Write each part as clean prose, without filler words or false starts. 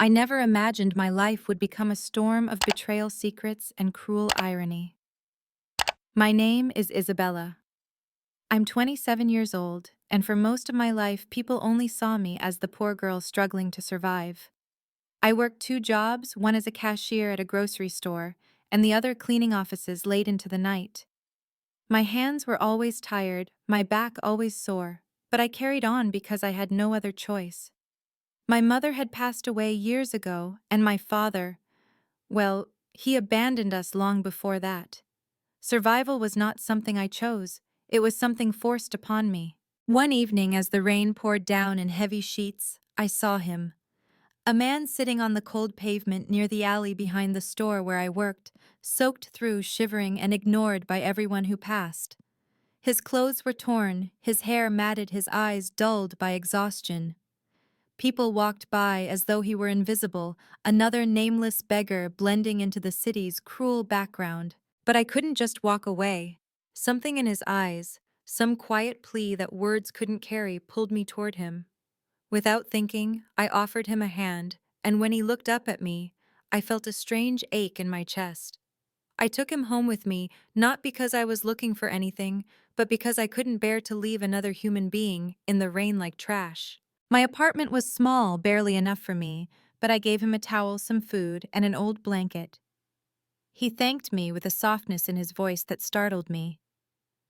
I never imagined my life would become a storm of betrayal secrets and cruel irony. My name is Isabella. I'm 27 years old, and for most of my life, people only saw me as the poor girl struggling to survive. I worked two jobs, one as a cashier at a grocery store, and the other cleaning offices late into the night. My hands were always tired, my back always sore, but I carried on because I had no other choice. My mother had passed away years ago, and my father, well, he abandoned us long before that. Survival was not something I chose, it was something forced upon me. One evening, as the rain poured down in heavy sheets, I saw him. A man sitting on the cold pavement near the alley behind the store where I worked, soaked through, shivering and ignored by everyone who passed. His clothes were torn, his hair matted, his eyes dulled by exhaustion. People walked by as though he were invisible, another nameless beggar blending into the city's cruel background. But I couldn't just walk away. Something in his eyes, some quiet plea that words couldn't carry, pulled me toward him. Without thinking, I offered him a hand, and when he looked up at me, I felt a strange ache in my chest. I took him home with me, not because I was looking for anything, but because I couldn't bear to leave another human being in the rain like trash. My apartment was small, barely enough for me, but I gave him a towel, some food, and an old blanket. He thanked me with a softness in his voice that startled me.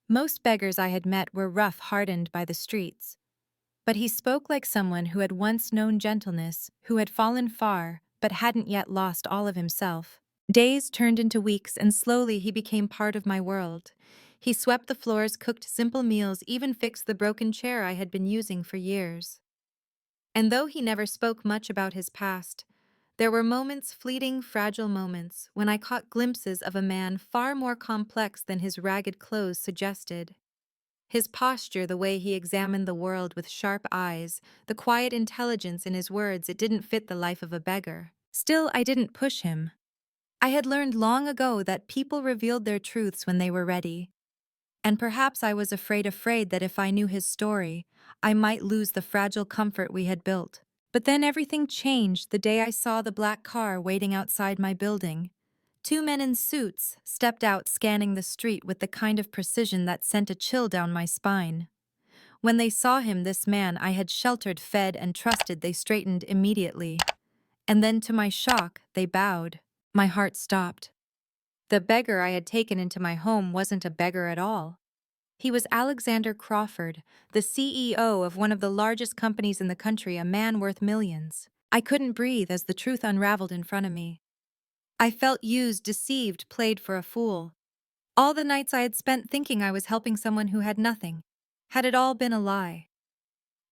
Most beggars I had met were rough, hardened by the streets. But he spoke like someone who had once known gentleness, who had fallen far, but hadn't yet lost all of himself. Days turned into weeks, and slowly he became part of my world. He swept the floors, cooked simple meals, even fixed the broken chair I had been using for years. And though he never spoke much about his past, there were moments, fleeting, fragile moments, when I caught glimpses of a man far more complex than his ragged clothes suggested. His posture, the way he examined the world with sharp eyes, the quiet intelligence in his words, it didn't fit the life of a beggar. Still, I didn't push him. I had learned long ago that people revealed their truths when they were ready. And perhaps I was afraid that if I knew his story, I might lose the fragile comfort we had built. But then everything changed the day I saw the black car waiting outside my building. Two men in suits stepped out, scanning the street with the kind of precision that sent a chill down my spine. When they saw him, this man I had sheltered, fed, and trusted, they straightened immediately. And then, to my shock, they bowed. My heart stopped. The beggar I had taken into my home wasn't a beggar at all. He was Alexander Crawford, the CEO of one of the largest companies in the country, a man worth millions. I couldn't breathe as the truth unraveled in front of me. I felt used, deceived, played for a fool. All the nights I had spent thinking I was helping someone who had nothing. Had it all been a lie?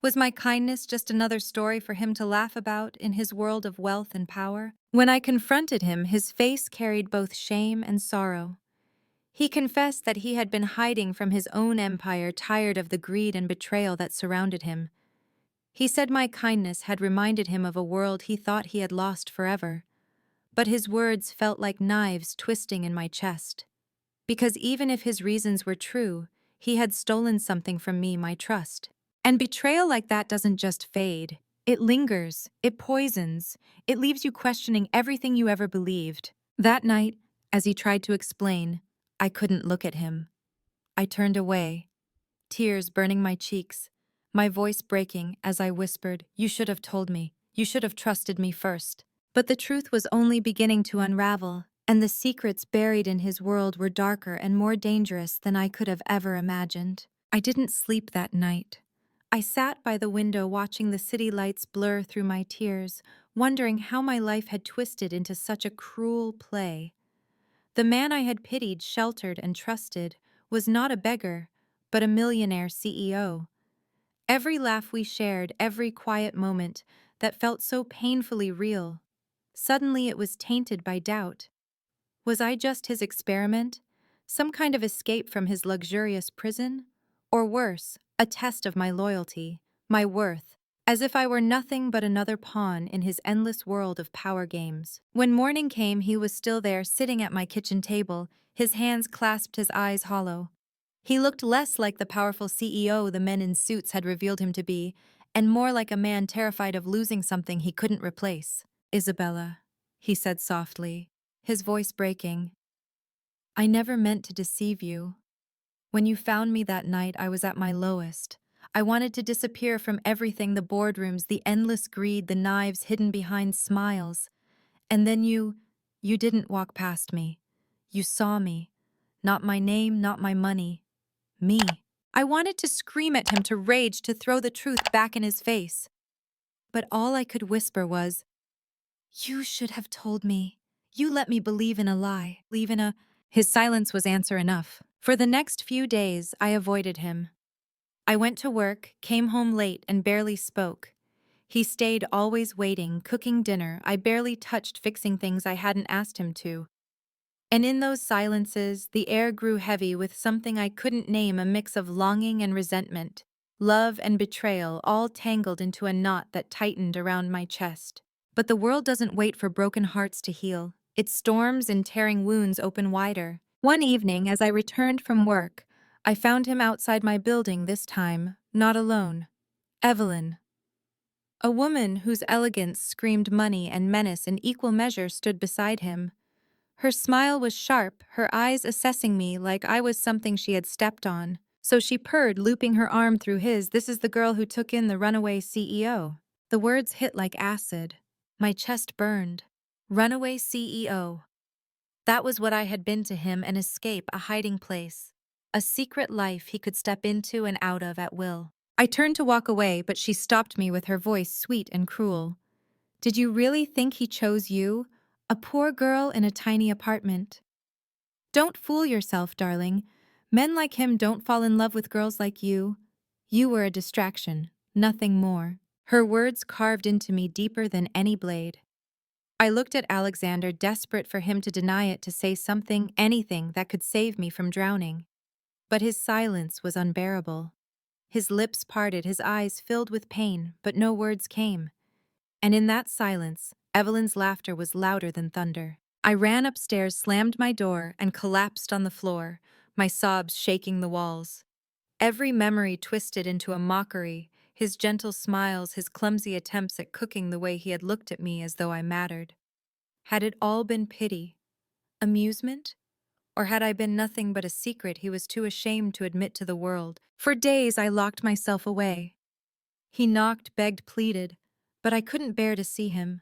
Was my kindness just another story for him to laugh about in his world of wealth and power? When I confronted him, his face carried both shame and sorrow. He confessed that he had been hiding from his own empire, tired of the greed and betrayal that surrounded him. He said my kindness had reminded him of a world he thought he had lost forever. But his words felt like knives twisting in my chest. Because even if his reasons were true, he had stolen something from me, my trust. And betrayal like that doesn't just fade. It lingers, it poisons, it leaves you questioning everything you ever believed. That night, as he tried to explain, I couldn't look at him. I turned away, tears burning my cheeks, my voice breaking as I whispered, "You should have told me. You should have trusted me first." But the truth was only beginning to unravel, and the secrets buried in his world were darker and more dangerous than I could have ever imagined. I didn't sleep that night. I sat by the window watching the city lights blur through my tears, wondering how my life had twisted into such a cruel play. The man I had pitied, sheltered, and trusted was not a beggar, but a millionaire CEO. Every laugh we shared, every quiet moment that felt so painfully real, suddenly it was tainted by doubt. Was I just his experiment? Some kind of escape from his luxurious prison? Or worse, a test of my loyalty, my worth, as if I were nothing but another pawn in his endless world of power games. When morning came, he was still there, sitting at my kitchen table, his hands clasped, his eyes hollow. He looked less like the powerful CEO the men in suits had revealed him to be, and more like a man terrified of losing something he couldn't replace. Isabella, he said softly, his voice breaking. I never meant to deceive you. When you found me that night, I was at my lowest. I wanted to disappear from everything, the boardrooms, the endless greed, the knives hidden behind smiles. And then you didn't walk past me. You saw me. Not my name, not my money. Me. I wanted to scream at him, to rage, to throw the truth back in his face. But all I could whisper was, you should have told me. You let me believe in a lie. Believe in a... His silence was answer enough. For the next few days, I avoided him. I went to work, came home late, and barely spoke. He stayed always waiting, cooking dinner. I barely touched fixing things I hadn't asked him to. And in those silences, the air grew heavy with something I couldn't name, a mix of longing and resentment, love and betrayal, all tangled into a knot that tightened around my chest. But the world doesn't wait for broken hearts to heal. It storms and tearing wounds open wider. One evening, as I returned from work, I found him outside my building, this time, not alone. Evelyn, a woman whose elegance screamed money and menace in equal measure, stood beside him. Her smile was sharp, her eyes assessing me like I was something she had stepped on. So she purred, looping her arm through his. This is the girl who took in the runaway CEO. The words hit like acid. My chest burned. Runaway CEO. That was what I had been to him, an escape, a hiding place. A secret life he could step into and out of at will. I turned to walk away, but she stopped me with her voice sweet and cruel. Did you really think he chose you? A poor girl in a tiny apartment? Don't fool yourself, darling. Men like him don't fall in love with girls like you. You were a distraction, nothing more. Her words carved into me deeper than any blade. I looked at Alexander, desperate for him to deny it, to say something, anything that could save me from drowning. But his silence was unbearable. His lips parted, his eyes filled with pain, but no words came. And in that silence, Evelyn's laughter was louder than thunder. I ran upstairs, slammed my door, and collapsed on the floor, my sobs shaking the walls. Every memory twisted into a mockery, his gentle smiles, his clumsy attempts at cooking the way he had looked at me as though I mattered. Had it all been pity? Amusement? Or had I been nothing but a secret he was too ashamed to admit to the world? For days I locked myself away. He knocked, begged, pleaded, but I couldn't bear to see him.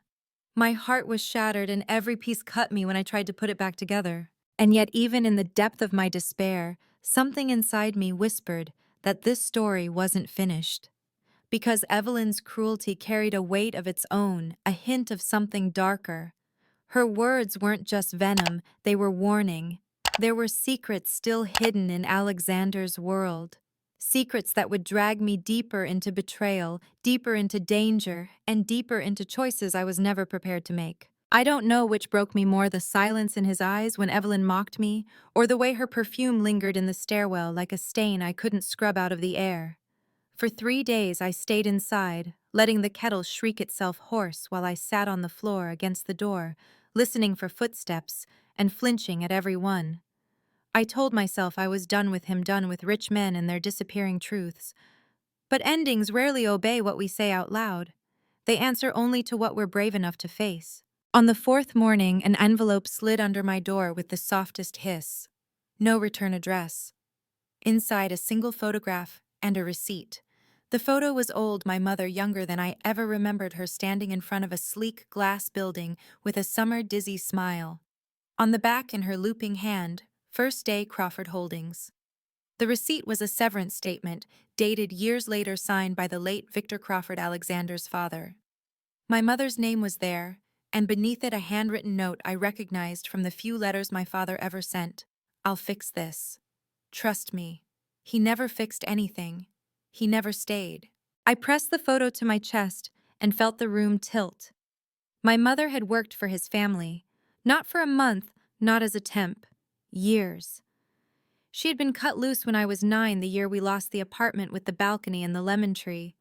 My heart was shattered and every piece cut me when I tried to put it back together. And yet, even in the depth of my despair, something inside me whispered that this story wasn't finished. Because Evelyn's cruelty carried a weight of its own, a hint of something darker. Her words weren't just venom, they were warning. There were secrets still hidden in Alexander's world. Secrets that would drag me deeper into betrayal, deeper into danger, and deeper into choices I was never prepared to make. I don't know which broke me more, the silence in his eyes when Evelyn mocked me, or the way her perfume lingered in the stairwell like a stain I couldn't scrub out of the air. For 3 days I stayed inside, letting the kettle shriek itself hoarse while I sat on the floor against the door, listening for footsteps and flinching at every one. I told myself I was done with him, done with rich men and their disappearing truths. But endings rarely obey what we say out loud. They answer only to what we're brave enough to face. On the 4th morning, an envelope slid under my door with the softest hiss. No return address. Inside, a single photograph and a receipt. The photo was old, my mother, younger than I ever remembered her, standing in front of a sleek glass building with a summer dizzy smile. On the back, in her looping hand, First Day Crawford Holdings. The receipt was a severance statement, dated years later, signed by the late Victor Crawford, Alexander's father. My mother's name was there, and beneath it a handwritten note I recognized from the few letters my father ever sent. I'll fix this. Trust me. He never fixed anything. He never stayed. I pressed the photo to my chest and felt the room tilt. My mother had worked for his family, not for a month, not as a temp. Years. She had been cut loose when I was 9, the year we lost the apartment with the balcony and the lemon tree.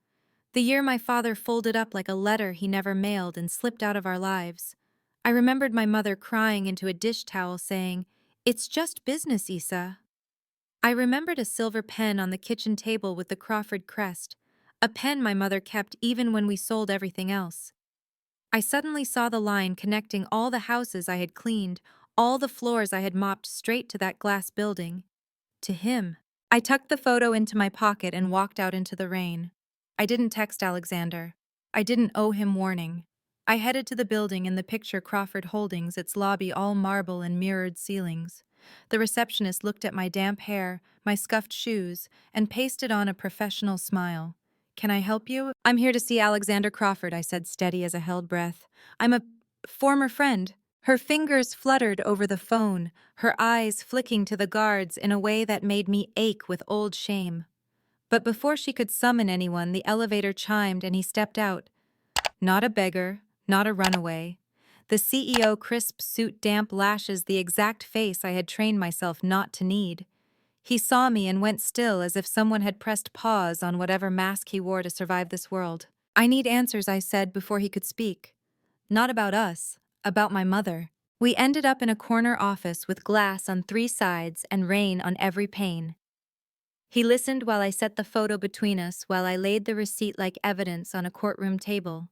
The year my father folded up like a letter he never mailed and slipped out of our lives. I remembered my mother crying into a dish towel saying, "It's just business, Issa." I remembered a silver pen on the kitchen table with the Crawford crest, a pen my mother kept even when we sold everything else. I suddenly saw the line connecting all the houses I had cleaned, all the floors I had mopped straight to that glass building. To him. I tucked the photo into my pocket and walked out into the rain. I didn't text Alexander. I didn't owe him warning. I headed to the building in the picture Crawford Holdings, its lobby all marble and mirrored ceilings. The receptionist looked at my damp hair, my scuffed shoes, and pasted on a professional smile. "Can I help you?" "I'm here to see Alexander Crawford," I said, steady as a held breath. "I'm a former friend." Her fingers fluttered over the phone, her eyes flicking to the guards in a way that made me ache with old shame. But before she could summon anyone, the elevator chimed and he stepped out. Not a beggar, not a runaway. The CEO, crisp suit, damp lashes, the exact face I had trained myself not to need. He saw me and went still as if someone had pressed pause on whatever mask he wore to survive this world. "I need answers," I said before he could speak. "Not about us, about my mother." We ended up in a corner office with glass on 3 sides and rain on every pane. He listened while I set the photo between us, while I laid the receipt like evidence on a courtroom table.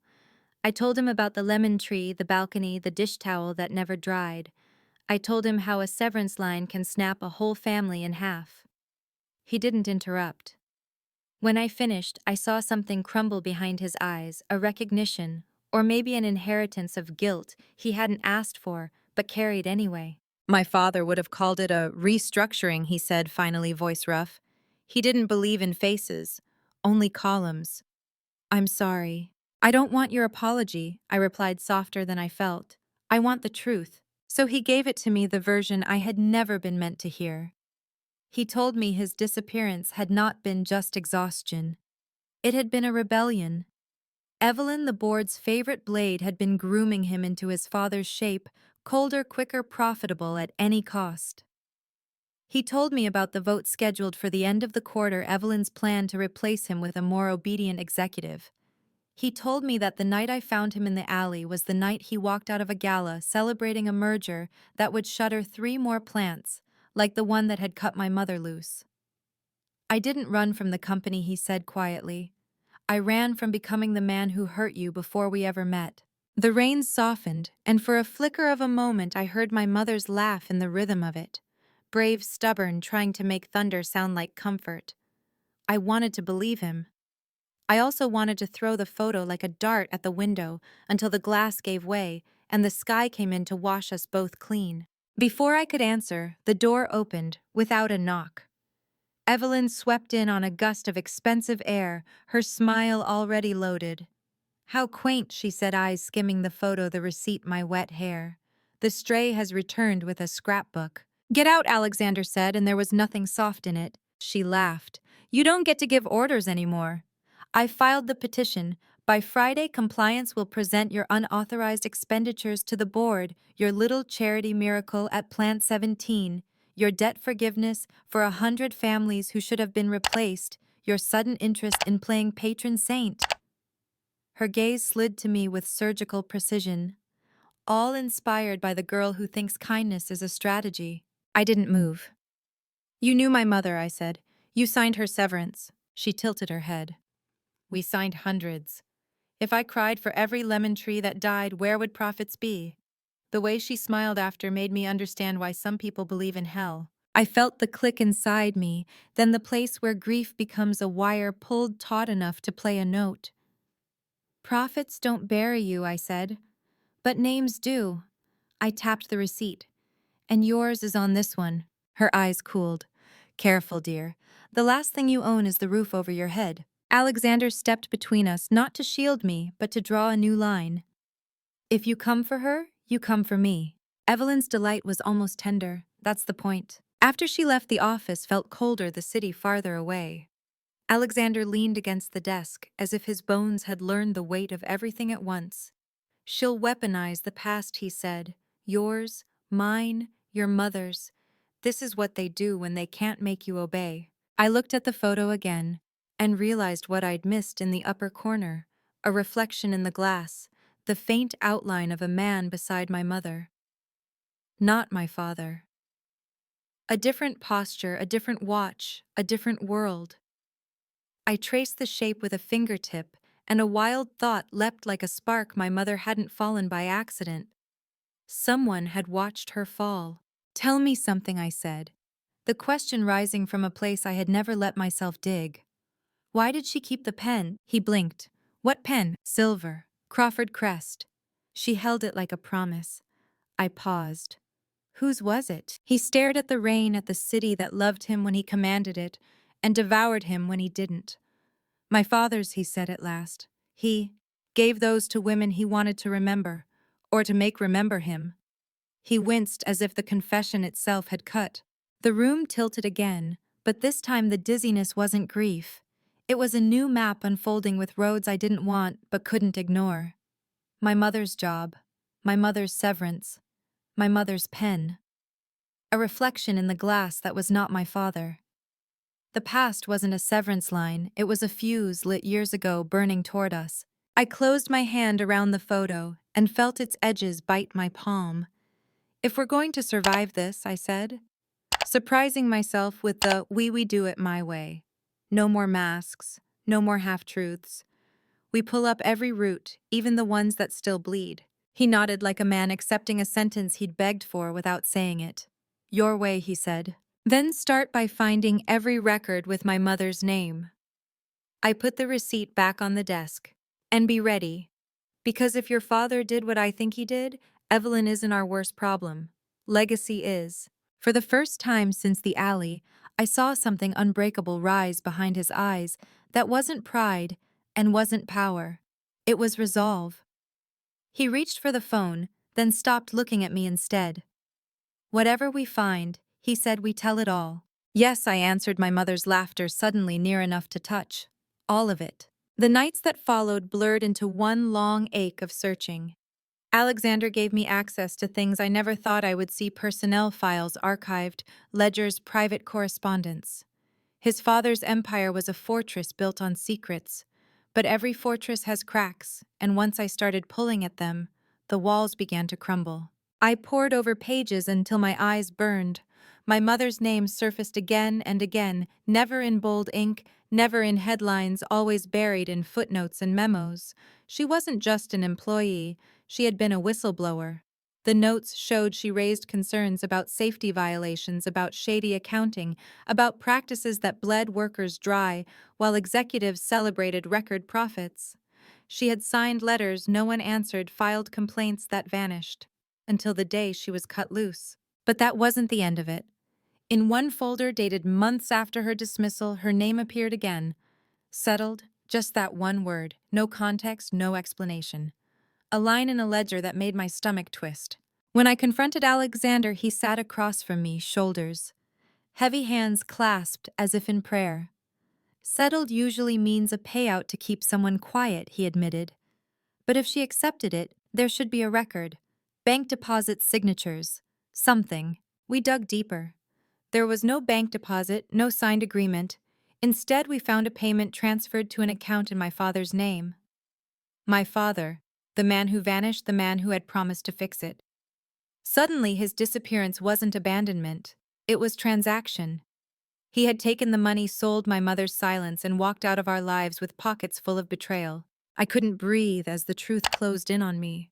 I told him about the lemon tree, the balcony, the dish towel that never dried. I told him how a severance line can snap a whole family in half. He didn't interrupt. When I finished, I saw something crumble behind his eyes, a recognition, or maybe an inheritance of guilt he hadn't asked for, but carried anyway. "My father would have called it a restructuring," he said, finally, voice rough. "He didn't believe in faces, only columns." "I'm sorry." "I don't want your apology," I replied softer than I felt. "I want the truth." So he gave it to me, the version I had never been meant to hear. He told me his disappearance had not been just exhaustion. It had been a rebellion. Evelyn, the board's favorite blade, had been grooming him into his father's shape, colder, quicker, profitable at any cost. He told me about the vote scheduled for the end of the quarter, Evelyn's plan to replace him with a more obedient executive. He told me that the night I found him in the alley was the night he walked out of a gala celebrating a merger that would shutter 3 more plants, like the one that had cut my mother loose. "I didn't run from the company," he said quietly. "I ran from becoming the man who hurt you before we ever met." The rain softened, and for a flicker of a moment I heard my mother's laugh in the rhythm of it. Brave, stubborn, trying to make thunder sound like comfort. I wanted to believe him. I also wanted to throw the photo like a dart at the window until the glass gave way and the sky came in to wash us both clean. Before I could answer, the door opened, without a knock. Evelyn swept in on a gust of expensive air, her smile already loaded. "How quaint," she said, eyes skimming the photo, the receipt, my wet hair. "The stray has returned with a scrapbook." "Get out," Alexander said, and there was nothing soft in it. She laughed. "You don't get to give orders anymore." I filed the petition. "By Friday, compliance will present your unauthorized expenditures to the board, your little charity miracle at Plant 17, your debt forgiveness for 100 families who should have been replaced, your sudden interest in playing patron saint." Her gaze slid to me with surgical precision, all inspired by the girl who thinks kindness is a strategy. I didn't move. "You knew my mother," I said. "You signed her severance." She tilted her head. "We signed hundreds. If I cried for every lemon tree that died, where would profits be?" The way she smiled after made me understand why some people believe in hell. I felt the click inside me, then the place where grief becomes a wire pulled taut enough to play a note. "Profits don't bury you," I said. "But names do." I tapped the receipt. "And yours is on this one." Her eyes cooled. "Careful, dear. The last thing you own is the roof over your head." Alexander stepped between us, not to shield me, but to draw a new line. "If you come for her, you come for me." Evelyn's delight was almost tender. That's the point. After she left, the office felt colder, the city farther away. Alexander leaned against the desk, as if his bones had learned the weight of everything at once. "She'll weaponize the past," he said. "Yours, mine, your mother's. This is what they do when they can't make you obey." I looked at the photo again and realized what I'd missed in the upper corner, a reflection in the glass, the faint outline of a man beside my mother. Not my father. A different posture, a different watch, a different world. I traced the shape with a fingertip and a wild thought leapt like a spark. My mother hadn't fallen by accident. Someone had watched her fall. "Tell me something," I said, the question rising from a place I had never let myself dig. "Why did she keep the pen?" He blinked. "What pen?" "Silver. Crawford crest." She held it like a promise. I paused. "Whose was it?" He stared at the rain, at the city that loved him when he commanded it, and devoured him when he didn't. "My father's," he said at last. "He gave those to women he wanted to remember, or to make remember him." He winced as if the confession itself had cut. The room tilted again, but this time the dizziness wasn't grief. It was a new map unfolding with roads I didn't want but couldn't ignore. My mother's job, my mother's severance, my mother's pen. A reflection in the glass that was not my father. The past wasn't a severance line, it was a fuse lit years ago burning toward us. I closed my hand around the photo and felt its edges bite my palm. "If we're going to survive this," I said, surprising myself with the we do it my way. No more masks, no more half-truths. We pull up every root, even the ones that still bleed. He nodded like a man accepting a sentence he'd begged for without saying it. "Your way," he said. "Then start by finding every record with my mother's name." I put the receipt back on the desk. "And be ready. Because if your father did what I think he did, Evelyn isn't our worst problem. Legacy is." For the first time since the alley, I saw something unbreakable rise behind his eyes that wasn't pride and wasn't power. It was resolve. He reached for the phone, then stopped looking at me instead. "Whatever we find," he said, "we tell it all." "Yes," I answered, my mother's laughter suddenly near enough to touch. "All of it." The nights that followed blurred into one long ache of searching. Alexander gave me access to things I never thought I would see: personnel files archived, ledgers, private correspondence. His father's empire was a fortress built on secrets, but every fortress has cracks, and once I started pulling at them, the walls began to crumble. I pored over pages until my eyes burned. My mother's name surfaced again and again, never in bold ink, never in headlines, always buried in footnotes and memos. She wasn't just an employee, she had been a whistleblower. The notes showed she raised concerns about safety violations, about shady accounting, about practices that bled workers dry, while executives celebrated record profits. She had signed letters no one answered, filed complaints that vanished, until the day she was cut loose. But that wasn't the end of it. In one folder dated months after her dismissal, her name appeared again. Settled, just that one word, no context, no explanation. A line in a ledger that made my stomach twist. When I confronted Alexander, he sat across from me, shoulders, heavy hands clasped as if in prayer. "Settled usually means a payout to keep someone quiet," he admitted. "But if she accepted it, there should be a record. Bank deposit signatures. Something." We dug deeper. There was no bank deposit, no signed agreement. Instead, we found a payment transferred to an account in my father's name. My father, the man who vanished, the man who had promised to fix it. Suddenly, his disappearance wasn't abandonment. It was transaction. He had taken the money, sold my mother's silence, and walked out of our lives with pockets full of betrayal. I couldn't breathe as the truth closed in on me.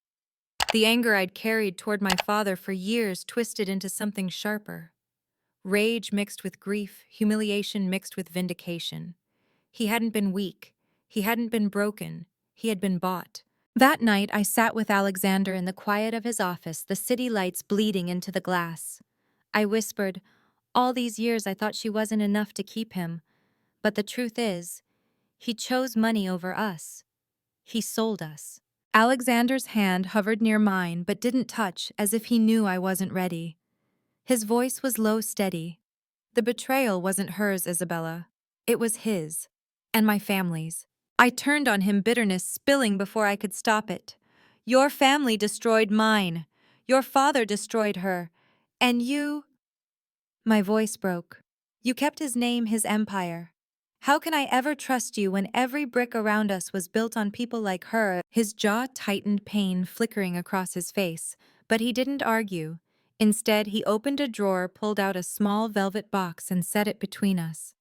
The anger I'd carried toward my father for years twisted into something sharper. Rage mixed with grief, humiliation mixed with vindication. He hadn't been weak. He hadn't been broken. He had been bought. That night, I sat with Alexander in the quiet of his office, the city lights bleeding into the glass. I whispered, "All these years I thought she wasn't enough to keep him. But the truth is, he chose money over us. He sold us." Alexander's hand hovered near mine but didn't touch, as if he knew I wasn't ready. His voice was low, steady. "The betrayal wasn't hers, Isabella. It was his. And my family's." I turned on him, bitterness spilling before I could stop it. "Your family destroyed mine. Your father destroyed her. And you—" My voice broke. "You kept his name, his empire. How can I ever trust you when every brick around us was built on people like her?" His jaw tightened, pain flickering across his face, but he didn't argue. Instead, he opened a drawer, pulled out a small velvet box, and set it between us.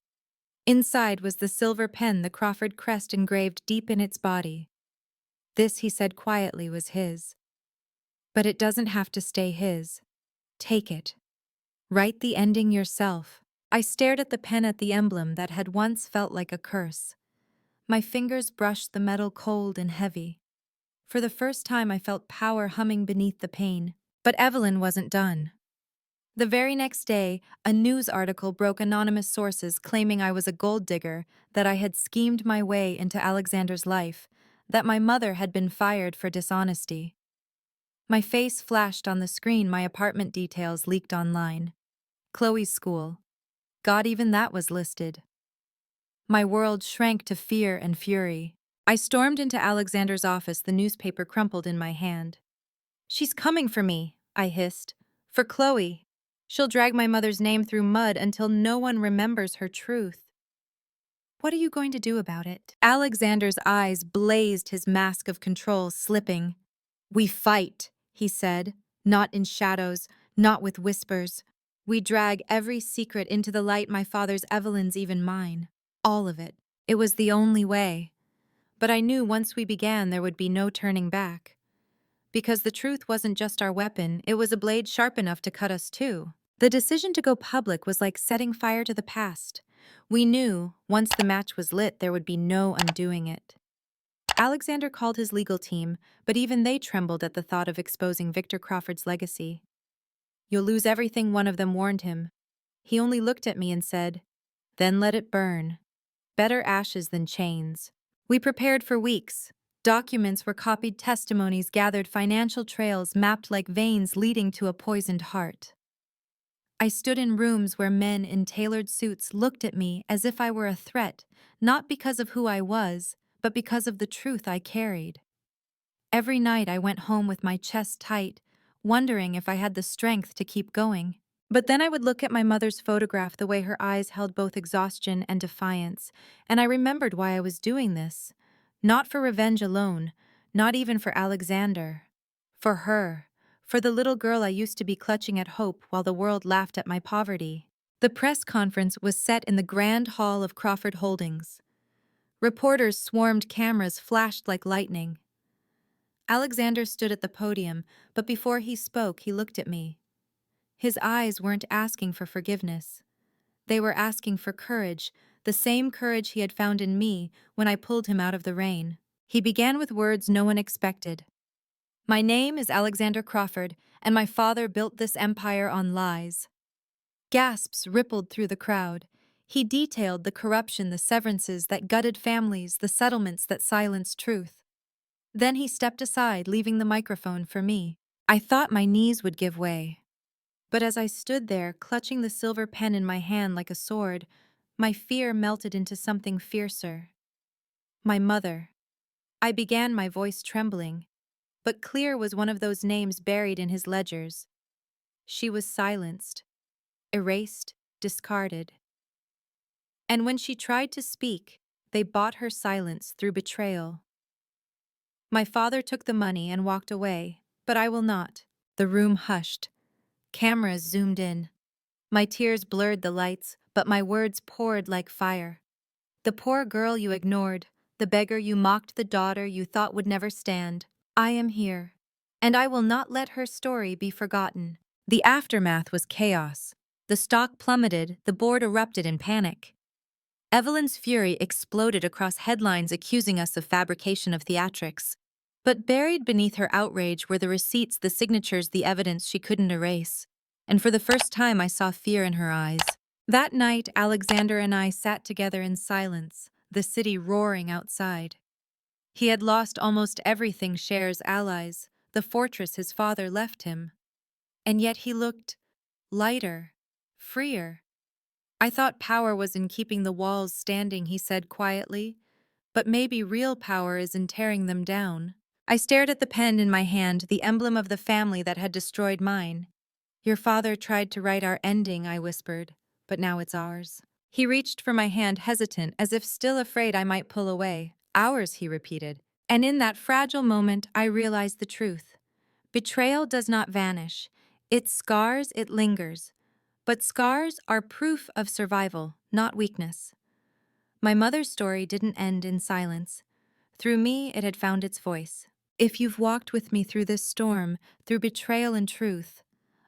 Inside was the silver pen, the Crawford crest engraved deep in its body. This, he said quietly, was his. But it doesn't have to stay his. Take it. Write the ending yourself. I stared at the pen, at the emblem that had once felt like a curse. My fingers brushed the metal, cold and heavy. For the first time I felt power humming beneath the pain. But Evelyn wasn't done. The very next day, a news article broke, anonymous sources claiming I was a gold digger, that I had schemed my way into Alexander's life, that my mother had been fired for dishonesty. My face flashed on the screen, my apartment details leaked online. Chloe's school. God, even that was listed. My world shrank to fear and fury. I stormed into Alexander's office, the newspaper crumpled in my hand. "She's coming for me," I hissed. "For Chloe. She'll drag my mother's name through mud until no one remembers her truth." "What are you going to do about it?" Alexander's eyes blazed, his mask of control slipping. "We fight," he said, "not in shadows, not with whispers. We drag every secret into the light, my father's, Evelyn's, even mine. All of it. It was the only way. But I knew once we began there would be no turning back. Because the truth wasn't just our weapon, it was a blade sharp enough to cut us too. The decision to go public was like setting fire to the past. We knew, once the match was lit, there would be no undoing it. Alexander called his legal team, but even they trembled at the thought of exposing Victor Crawford's legacy. "You'll lose everything," one of them warned him. He only looked at me and said, "Then let it burn. Better ashes than chains." We prepared for weeks. Documents were copied, testimonies gathered, financial trails mapped like veins leading to a poisoned heart. I stood in rooms where men in tailored suits looked at me as if I were a threat, not because of who I was, but because of the truth I carried. Every night I went home with my chest tight, wondering if I had the strength to keep going. But then I would look at my mother's photograph, the way her eyes held both exhaustion and defiance, and I remembered why I was doing this. Not for revenge alone, not even for Alexander. For her. For the little girl I used to be, clutching at hope while the world laughed at my poverty. The press conference was set in the grand hall of Crawford Holdings. Reporters swarmed, cameras flashed like lightning. Alexander stood at the podium, but before he spoke, he looked at me. His eyes weren't asking for forgiveness. They were asking for courage, the same courage he had found in me when I pulled him out of the rain. He began with words no one expected. "My name is Alexander Crawford, and my father built this empire on lies." Gasps rippled through the crowd. He detailed the corruption, the severances that gutted families, the settlements that silenced truth. Then he stepped aside, leaving the microphone for me. I thought my knees would give way. But as I stood there, clutching the silver pen in my hand like a sword, my fear melted into something fiercer. "My mother." I began, my voice trembling, but clear was one of those names buried in his ledgers. She was silenced, erased, discarded. And when she tried to speak, they bought her silence through betrayal. My father took the money and walked away, but I will not. The room hushed. Cameras zoomed in. My tears blurred the lights, but my words poured like fire. "The poor girl you ignored, the beggar you mocked, the daughter you thought would never stand. I am here, and I will not let her story be forgotten." The aftermath was chaos. The stock plummeted, the board erupted in panic. Evelyn's fury exploded across headlines accusing us of fabrication of theatrics. But buried beneath her outrage were the receipts, the signatures, the evidence she couldn't erase. And for the first time I saw fear in her eyes. That night, Alexander and I sat together in silence, the city roaring outside. He had lost almost everything: shares, allies, the fortress his father left him. And yet he looked lighter, freer. "I thought power was in keeping the walls standing," he said quietly. "But maybe real power is in tearing them down." I stared at the pen in my hand, the emblem of the family that had destroyed mine. "Your father tried to write our ending," I whispered, "but now it's ours." He reached for my hand, hesitant, as if still afraid I might pull away. "Ours," he repeated. And in that fragile moment, I realized the truth. Betrayal does not vanish. It scars, it lingers. But scars are proof of survival, not weakness. My mother's story didn't end in silence. Through me, it had found its voice. If you've walked with me through this storm, through betrayal and truth,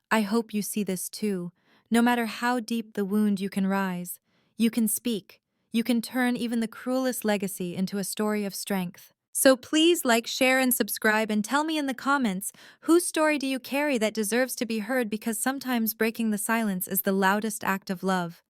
I hope you see this too. No matter how deep the wound, you can rise. You can speak. You can turn even the cruelest legacy into a story of strength. So please like, share, and subscribe, and tell me in the comments, whose story do you carry that deserves to be heard, because sometimes breaking the silence is the loudest act of love.